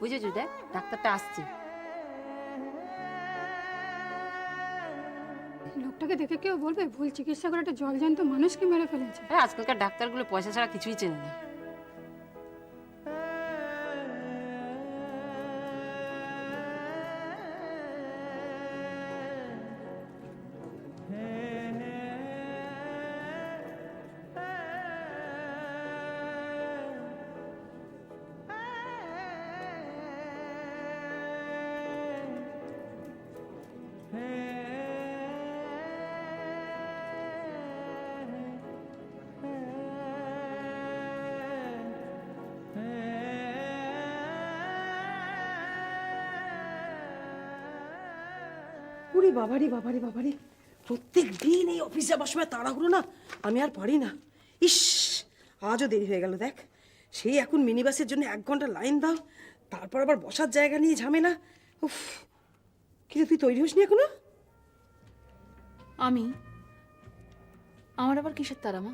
বুঝেছো, দেখ ডাক্তারটা আসছে। লোকটাকে দেখে কেউ বলবে ভুল চিকিৎসা করে একটা জলজান্ত মানুষকে মেরে ফেলেছে? আজকালকার ডাক্তারগুলো পয়সা ছাড়া কিছুই চেনে না। ওরে বাবারে বাবারে বাবারে, প্রত্যেক দিন এই অফিস যাবার সময় তাড়াহুড়ো না, আমি আর পারি না। ইস, আজও দেরি হয়ে গেল। দেখ, সেই এখন মিনি বাসের জন্য 1 ঘন্টা লাইন দাও, তারপর আবার বসার জায়গা নিয়ে ঝামেলা। উফ, কিন্তু তুই তৈরি হসনি এখনো? আমার আবার কিসের তারা মা?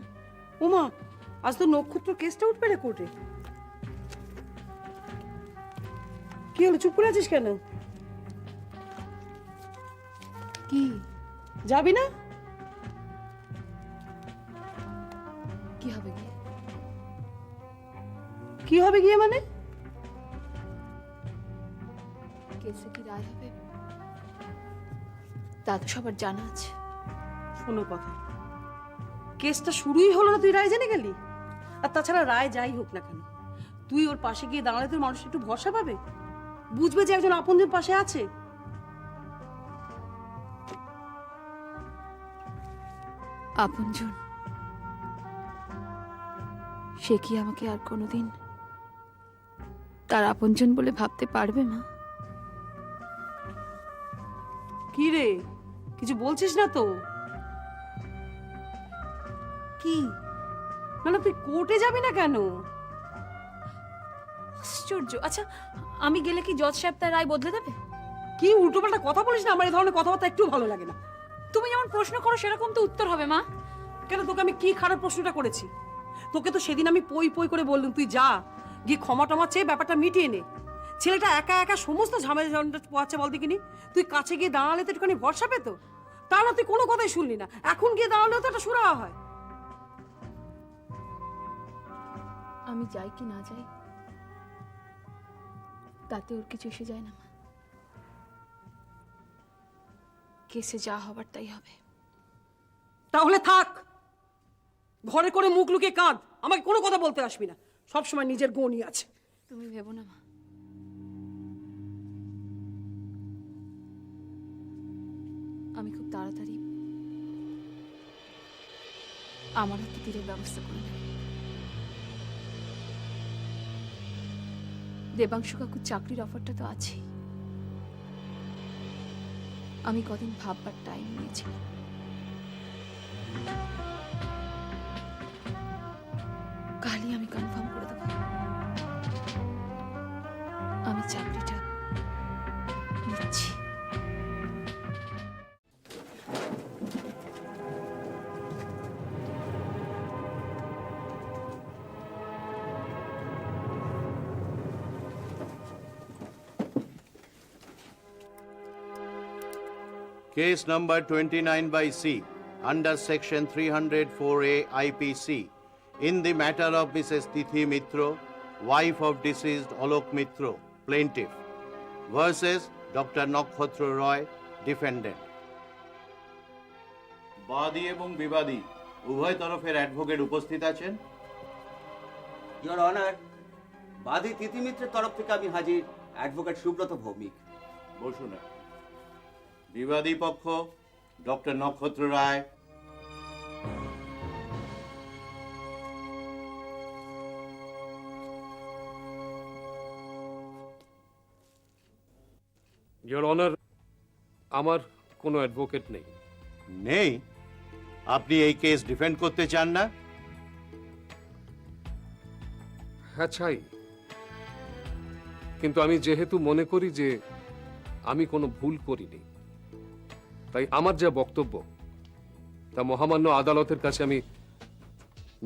ওমা, আজ তো নক্ষত্র কেসটা উঠবে রে কোর্টে। কি হলো, চুপ করে আছিস কেন? কি যাবি না? কি হবে গিয়ে? কি হবে গিয়ে মানে? কেসে কি রায় হবে তা তো সবার জানা আছে। শোনো কথা, কেসটা শুরুই হলো না, তুই রায় জেনে গেলি। আর তাছাড়া রায় যাই হোক না কেন, তুই ওর পাশে গিয়ে দাঁড়ালে তোর মানুষ একটু ভরসা পাবে, বুঝবে যে একজন আপনজন পাশে আছে। আপনজন, সে কি আমাকে আর কোনোদিন তার আপনজন বলে ভাবতে পারবে মা? কি রে, কিছু বলছিস না তো? কি না না, তুই কোর্টে যাবি না কেন? আশ্চর্য। আচ্ছা, আমি গেলে কি জজ সাহেব তার রায় বদলে দেবে? কি উল্টোপাল্টা কথা বলিস না, আমার এই ধরনের কথাবার্তা একটু ভালো লাগে না। তুমি যেমন প্রশ্ন করো সেরকম তো উত্তর হবে মা। কেন, তোকে আমি কি খারাপ প্রশ্নটা করেছি? তোকে তো সেদিন আমি পই পই করে বললাম তুই যা গিয়ে ক্ষমা টমা চেয়ে ব্যাপারটা মিটিয়ে নে। ছেলেটা একা একা সমস্ত ঝামেলা পোয়াচ্ছে, বল দেখিনি। তুই কাছে গিয়ে দাঁড়ালে তো একটুখানি ভরসা পেত, তা না তুই কোনো কথাই শুনলি না। এখন গিয়ে দাঁড়ালেও তো একটা সুরাহা হয়। আমি যাই কি না যাই তাতে ওর কিছু এসে যায় না মা। কেসে যা হবার তাই হবে। তাহলে থাক, ঘরে করে মুখ লুকিয়ে কাঁদ, আমাকে কোনো কথা বলতে আসবি না। সবসময় নিজের গণই আছে। তুমি ভেবো না মা, আমি খুব তাড়াতাড়ি আমার হাতে তীরের ব্যবস্থা করে নেব। দেবাংশু কাকুর চাকরির অফারটা তো আছেই। আমি কদিন ভাববার টাইম নিয়েছিলাম। কালই আমি কনফার্ম করে দেব আমি চাকরিটা নিচ্ছি। Case number 29/C under section 304A IPC in the matter of Mrs. Tithi Mitro, wife of deceased Alok Mitro, plaintiff, versus Dr. Nakhotra Roy, defendant. বাদী এবং বিবাদী উভয় তরফের অ্যাডভোকেট উপস্থিত আছেন। ইওর অনার, বাদী তিথি মিত্রের তরফ থেকে আমি হাজির অ্যাডভোকেট সুব্রত ভৌমিক। বসুন। বিবাদী পক্ষ ডক্টর নক্ষত্র রায়। ইওর অনার, আমার কোনো অ্যাডভোকেট নেই। নেই? আপনি এই কেস ডিফেন্ড করতে চান না? হ্যাঁ চাই, কিন্তু আমি যেহেতু মনে করি যে আমি কোনো ভুল করিনি, তাই আমার যা বক্তব্য তা মহামান্য আদালতের কাছে আমি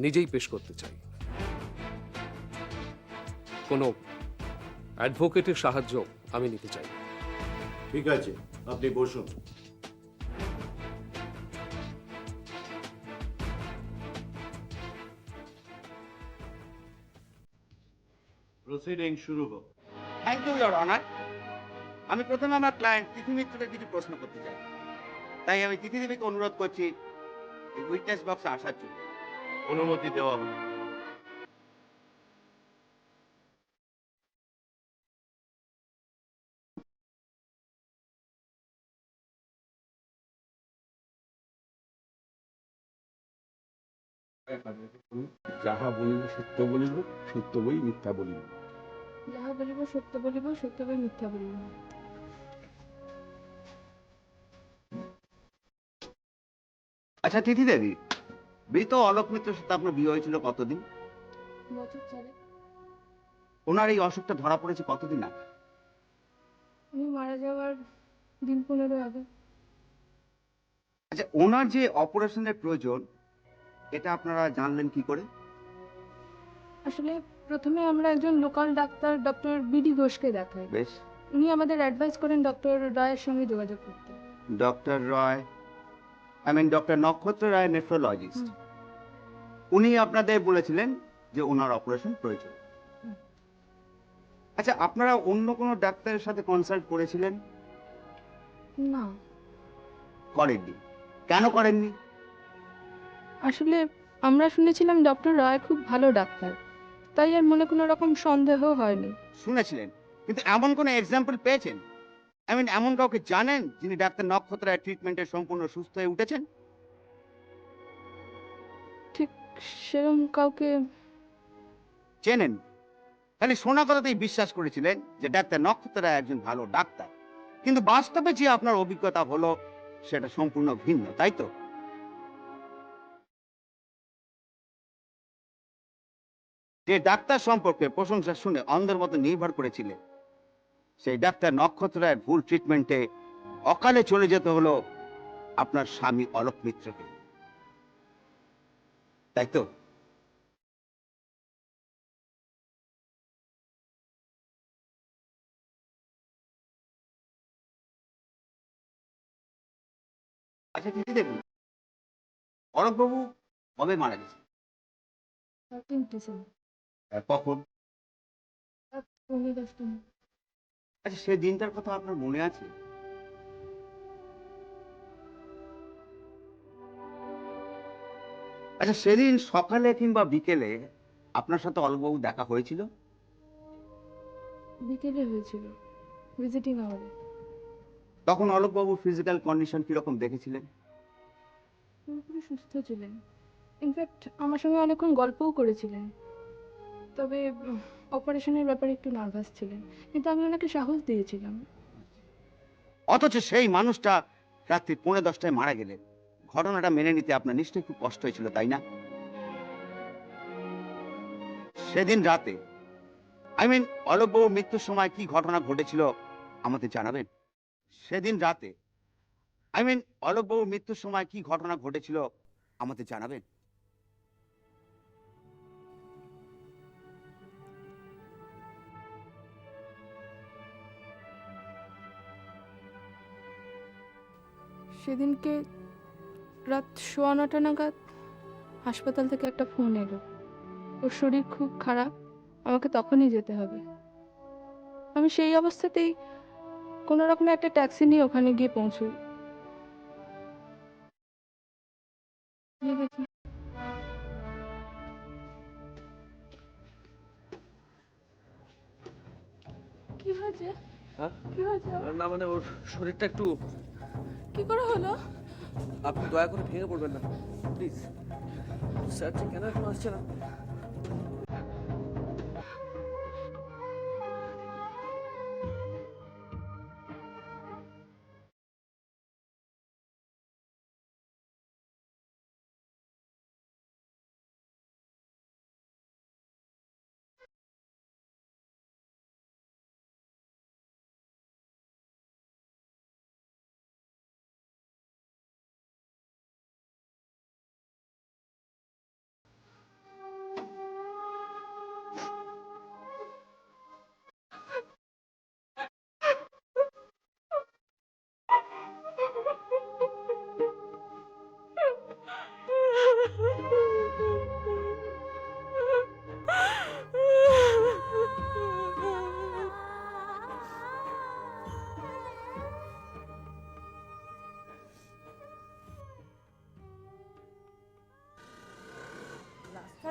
নিজেই পেশ করতে চাই। কোনো অ্যাডভোকেটের সাহায্য আমি নিতে চাই। ঠিক আছে, আপনি বসুন। প্রসিডিং শুরু হোক। Thank you your honour. আমি প্রথমে আমার ক্লায়েন্ট তিথি মিত্রকে কিছু প্রশ্ন করতে চাই, তাই আমি তিথি দেবীকে অনুরোধ করছি উইটনেস বক্সে আসার জন্য। অনুমতি দেওয়া হোক। যাহা বলিব সত্য বলিব, সত্য বই মিথ্যা বলিব। যাহা বলিব সত্য বলিব, সত্য বই মিথ্যা বলিব। আচ্ছা তিথি দেবী, মৃত অলোক মিত্রের সাথে আপনার বিয়ে হয়েছিল কতদিন? বছর চারেক। ওনার এই অসুখটা ধরা পড়েছে কতদিন আগে? উনি মারা যাওয়ার দিন 15 আগে। আচ্ছা, ওনার যে অপারেশনের প্রয়োজন এটা আপনারা জানলেন কি করে? আসলে প্রথমে আমরা একজন লোকাল ডাক্তার ডক্টর বিডি ঘোষকে দেখাই। বেশ। উনি আমাদের অ্যাডভাইস করেন ডক্টর রায়ের সঙ্গে যোগাযোগ করতে। ডক্টর রয়, ডক্টর নক্ষত্র রায়, নেফ্রোলজিস্ট। উনি আপনাদের বলেছিলেন যে ওনার অপারেশন প্রয়োজন। আচ্ছা, আপনারা অন্য কোনো ডাক্তারের সাথে কনসাল্ট করেছিলেন? না, করেননি। কেন করেননি? আসলে আমরা শুনেছিলাম ডক্টর রায় খুব ভালো ডাক্তার, তাই আর মনে কোনো রকম সন্দেহ হয়নি। শুনেছিলেন, কিন্তু এমন কোনো এক্সাম্পল পেয়েছেন? এমন কাউকে জানেন যিনি ডাক্তার নক্ষত্র রায় ট্রিটমেন্টে সম্পূর্ণ সুস্থ হয়ে উঠেছেন? ঠিক সেরকম কাউকে চেনেন? তাহলে শোনা কথাতেই বিশ্বাস করেছিলেন যে ডাক্তার নক্ষত্র রায় একজন ভালো ডাক্তার, কিন্তু বাস্তবে যে আপনার অভিজ্ঞতা হলো সেটা সম্পূর্ণ ভিন্ন, তাই তো? যে ডাক্তার সম্পর্কে প্রশংসা শুনে অন্ধের মতো নির্ভর করেছিলেন, সেই ডাক্তার নক্ষত্র রায়ের ভুল ট্রিটমেন্টে অকালে চলে যেতে হলো আপনার স্বামী অলোক মিত্রকে, তাই তো? আচ্ছা দিদি দেবী, অলোকবাবু কবে মারা গেছে? 13 ডিসেম্বর। কখন? 15-10 আচ্ছা, সেই দিনটার কথা আপনার মনে আছে? আচ্ছা, সেদিন সকালে কিংবা বিকেলে আপনার সাথে অলোকবাবু দেখা হয়েছিল? বিকেলে হয়েছিল, ভিজিটিং আওয়ারে। তখন অলোকবাবুর ফিজিক্যাল কন্ডিশন কিরকম দেখেছিলেন? পুরোপুরি সুস্থ ছিলেন, ইনফ্যাক্ট আমার সঙ্গে অনেকক্ষণ গল্পও করেছিলেন। তবে অপারেশনের ব্যাপারে একটু নার্ভাস ছিলেন, কিন্তু আমি ওনাকে সাহস দিয়েছিলাম। অথচ সেই মানুষটা রাত্রি 10:15 মারা গেলেন। ঘটনাটা মেনে নিতে আপনার নিশ্চয়ই খুব কষ্ট হয়েছিল, তাই না? সেদিন রাতে অলোকবাবুর মৃত্যুর সময় কি ঘটনা ঘটেছিল আমাদের জানাবেন? সেদিন রাতে অলোকবাবুর মৃত্যুর সময় কি ঘটনা ঘটেছিল আমাদের জানাবেন? সেদিনকে রাত 9:15 নাগাদ হাসপাতাল থেকে একটা ফোন এলো, ওর শরীর খুব খারাপ, আমাকে তখনই যেতে হবে। আমি সেই অবস্থাতেই কোনো রকমে একটা ট্যাক্সি নিয়ে ওখানে গিয়ে পৌঁছই। দেখি কি হয়েছে? হ্যাঁ? কি হয়েছে? না মানে ওর শরীরটা একটু, কি করে হলো? আপনি দয়া করে ভেঙে পড়বেন না প্লিজ। স্যার যে কেন এখন আসছে না?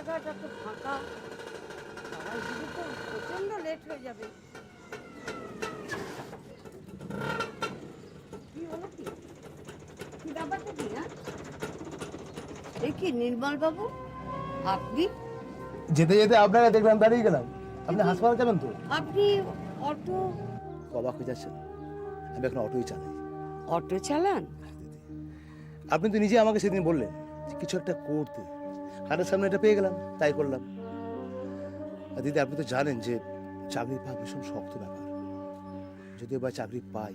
রাস্তাঘাট এত ফাঁকা, সবাই যদি তো প্রচন্ড লেট হয়ে যাবে। কি হলো কি? কি ব্যাপারটা কি? হ্যাঁ, এই কি নির্মল বাবু, আপনি? যেতে যেতে আপনাকে দেখলাম, দাঁড়িয়ে গেলাম। আপনি হাসপাতাল যাবেন তো? আপনি অটো? অবাক হয়ে যাচ্ছেন, আমি এখন অটোই চালাই। অটো চালান? আপনি তো নিজে আমাকে সেদিন বললেন যে কিছু একটা করতে, হাতের সামনে এটা পেয়ে গেলাম, তাই করলাম। আর দিদি, আপনি তো জানেন যে চাকরি পাওয়া ভীষণ শক্ত ব্যাপার। যদিও বা চাকরি পাই,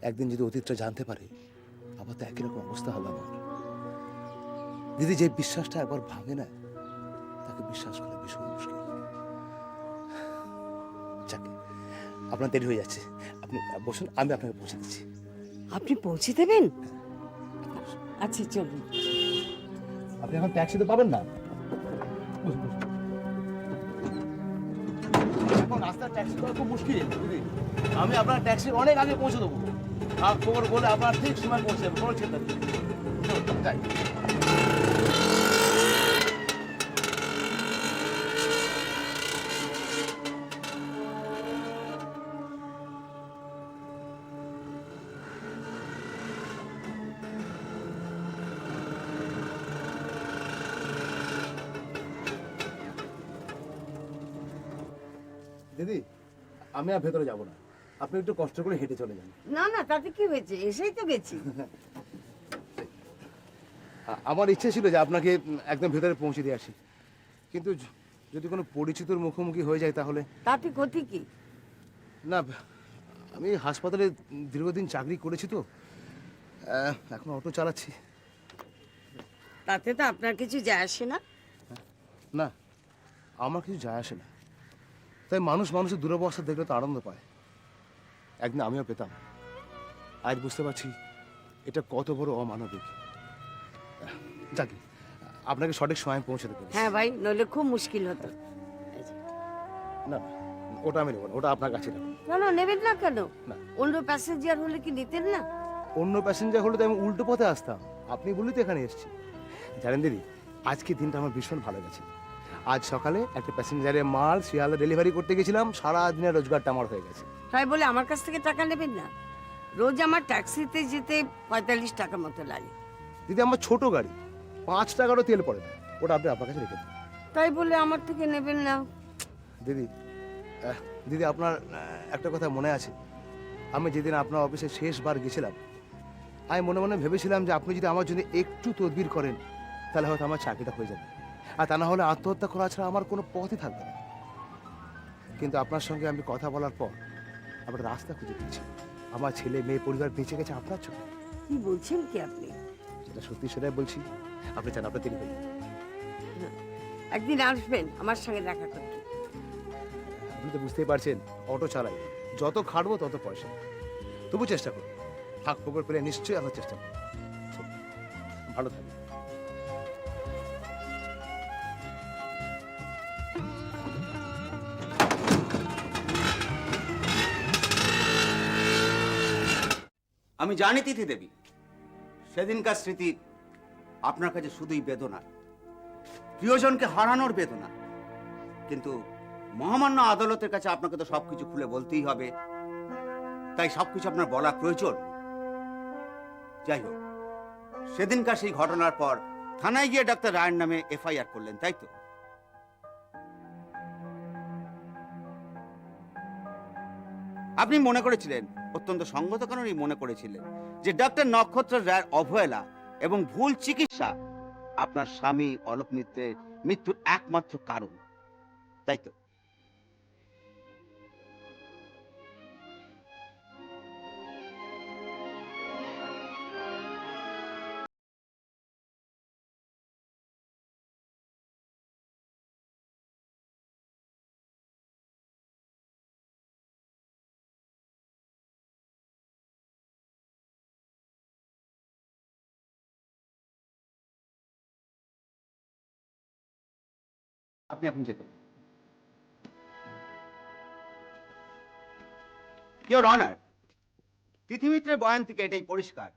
একদিন যদি অতীতটা জানতে পারে, আবার তো একই রকম অবস্থা হবে আমার। দিদি, যে বিশ্বাসটা একবার ভাঙে না, তাকে বিশ্বাস করা ভীষণ মুশকিল। যাকে, আপনার দেরি হয়ে যাচ্ছে, আপনি বসুন, আমি আপনাকে পৌঁছে দিচ্ছি। আপনি পৌঁছে দেবেন? আচ্ছা চলুন। আপনি এখন ট্যাক্সি তো পাবেন না। বসুন, বসুন। এখন রাস্তার ট্যাক্সি পাওয়া খুব মুশকিল দিদি। আমি আপনার ট্যাক্সি অনেক আগে পৌঁছে দেবো। আর খবর বলে আপনার ঠিক সময় পৌঁছে যাবে, কোনো চিন্তা নেই। চলুন, যাই। দিদি, আমি আর ভেতরে যাব না, আপনি একটু কষ্ট করে হেঁটে চলে যান। না না, তাতে কি হয়েছে, এসেই তো গেছি। আমার ইচ্ছে ছিল যে আপনাকে একদম ভেতরে পৌঁছে দিয়ে আসি, কিন্তু যদি কোনো পরিচিতর মুখোমুখি হয়ে যায় তাহলে। তাতে ক্ষতি কি? না, আমি হাসপাতালে দীর্ঘদিন চাকরি করেছি তো, এখন অটো চালাচ্ছি। তাতে তো আপনার কিছু যায় আসে না। না, আমার কিছু যায় আসে না, তাই মানুষ মানুষের দুরবস্থা দেখলে তো আনন্দ পায়। একদিন আমিও পেতাম, আজ বুঝতে পারছি এটা কত বড় অমানবিক। যাকে, আপনাকে সঠিক সময় পৌঁছে দেবো। হ্যাঁ ভাই, নইলে খুব মুশকিল হতো। না, ওটা আমি নেব না, ওটা আপনার কাছে রাখুন। না না, নেবেন না কেন? না। অন্য প্যাসেঞ্জার হলে কি নিতেন না? অন্য প্যাসেঞ্জার হলে তো আমি উল্টো পথে আসতাম, আপনি বললেই তো এখানে এসেছি। জানেন দিদি, আজকে দিনটা আমার ভীষণ ভালো গেছে। আজ সকালে একটা প্যাসেঞ্জারের মাল শিয়ালদা ডেলিভারি করতে গেছিলাম, সারা দিনের রোজগারটা আমার হয়ে গেছে। তাই বলে আমার কাছ থেকে টাকা নেবেন না? রোজ আমার ট্যাক্সিতে যেতে 45 টাকা মতো লাগে। দিদি, আমার ছোট গাড়ি, 5 টাকারও তেল পড়ে না, ওটা আপনি আপনার কাছে রেখে দিন। তাই বলে আমার থেকে নেবেন না? দিদি, দিদি আপনার একটা কথা মনে আছে, আমি যেদিন আপনার অফিসে শেষবার গেছিলাম, আমি মনে মনে ভেবেছিলাম যে আপনি যদি আমার জন্য একটু তদবির করেন, তাহলে হয়তো আমার চাকরিটা হয়ে যাবে, আর তা না হলে আত্মহত্যা করা ছাড়া আমার কোনো পথই থাকবে না। কিন্তু আপনার সঙ্গে আমি কথা বলার পর আমরা রাস্তা খুঁজে পেয়েছি। আমার ছেলে মেয়ে পরিবার বেঁচে গেছে আপনার জন্য। কি বলছেন কি আপনি? সেটা সত্যি, সেটাই বলছি। আপনি চান আপনার দেরি হয়ে যাবে। একদিন আসবেন আমার সঙ্গে দেখা করতে। আপনি তো বুঝতেই পারছেন, অটো চালাই, যত খাটবো তত পয়সা। তবু চেষ্টা করুন, ফাঁক খবর পেলে নিশ্চয়ই আমার চেষ্টা করুন। ভালো থাকবেন। আমি জানি তিথি দেবী, সেদিনকার স্মৃতি আপনার কাছে শুধুই বেদনা, প্রিয়জনকে হারানোর বেদনা। কিন্তু মহামান্য আদালতের কাছে আপনাকে তো সবকিছু খুলে বলতেই হবে, তাই সবকিছু আপনার বলা প্রয়োজন। যাই হোক, সেদিনকার সেই ঘটনার পর থানায় গিয়ে ডাক্তার রায়ের নামে এফআইআর করলেন, তাই তো? আপনি মনে করেছিলেন, অত্যন্ত সঙ্গত কারণেই মনে করেছিলেন, যে ডাক্তার নক্ষত্র রায়ের অবহেলা এবং ভুল চিকিৎসা আপনার স্বামী অলোক মিত্রের মৃত্যুর একমাত্র কারণ, তাই তো? আপনি এখন যেতে। ইওর অনার, তিথি মিত্রের বয়ান থেকে এটাই পরিষ্কার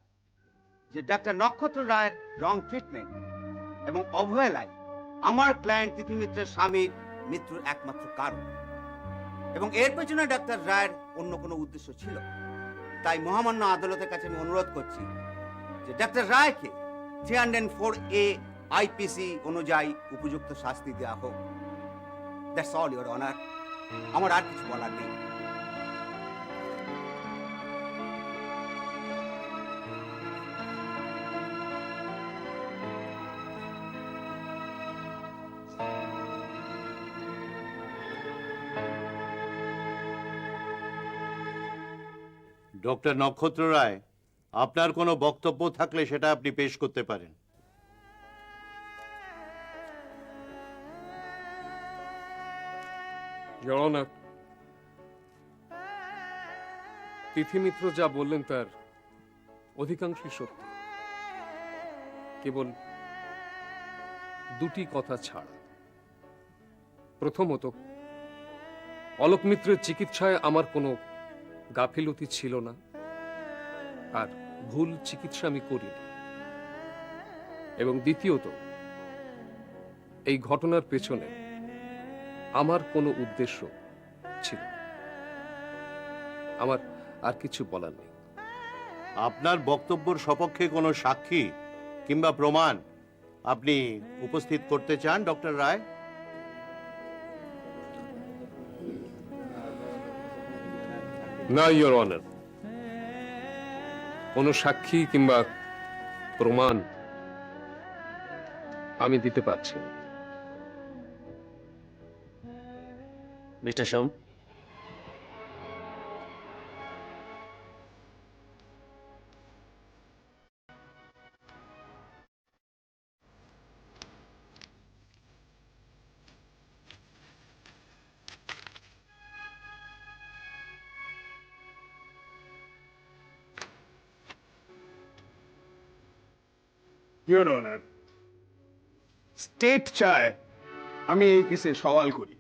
যে ডাক্তার নক্ষত্র রায়ের রং ট্রিটমেন্ট এবং অবহেলায় আমার ক্লায়েন্ট তিথি মিত্রের স্বামীর মৃত্যুর একমাত্র কারণ, এবং এর পেছনে ডাক্তার রায়ের অন্য কোনো উদ্দেশ্য ছিল। তাই মহামান্য আদালতের কাছে আমি অনুরোধ করছি যে ডাক্তার রায়কে 304A IPC অনুযায়ী উপযুক্ত শাস্তি দেওয়া হোক। That's all your honour. আমার আর কিছু বলার নেই। ডক্টর নক্ষত্র রায়, আপনার কোনো বক্তব্য থাকলে সেটা আপনি পেশ করতে পারেন। Your Honor, তিথি মিত্র যা বললেন তার অধিকাংশই সত্য, কেবল দুটি কথা ছাড়া। প্রথমত, অলোক মিত্রের চিকিৎসায় আমার কোনো গাফিলতি ছিল না, আর ভুল চিকিৎসা আমি করিনি। এবং দ্বিতীয়ত, এই ঘটনার পেছনে আমার কোনো উদ্দেশ্য ছিল না। আমার আর কিছু বলার নেই। আপনার বক্তব্যের সপক্ষে কোনো সাক্ষী কিংবা প্রমাণ আপনি উপস্থিত করতে চান ডক্টর রায়? না, ইওর অনার, কোনো সাক্ষী কিংবা প্রমাণ আমি দিতে পারছি না। Mister Som, your honour, state চায় আমি এই কেসে সওয়াল করি।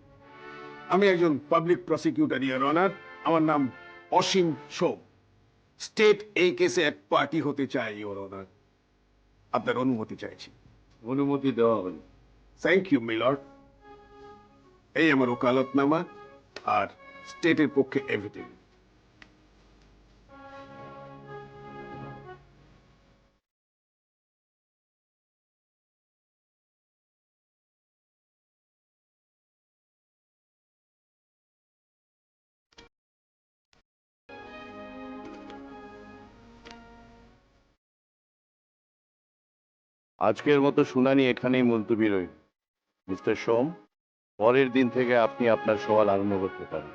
আমি একজন পাবলিক প্রসিকিউটর ইওর অনার। আমার নাম অসীম সোম। স্টেট এই কেসে এক পার্টি হতে চায় ইওর অনার। আপনার অনুমতি চাইছি। অনুমতি দেওয়া হলো। Thank you milord. এই আমার ওকালতনামা আর স্টেটের পক্ষে এভিডেন্স। আজকের মতো শুনানি এখানেই মুলতবি রইল। মিস্টার সোম, পরের দিন থেকে আপনি আপনার সওয়াল আরম্ভ করতে পারেন।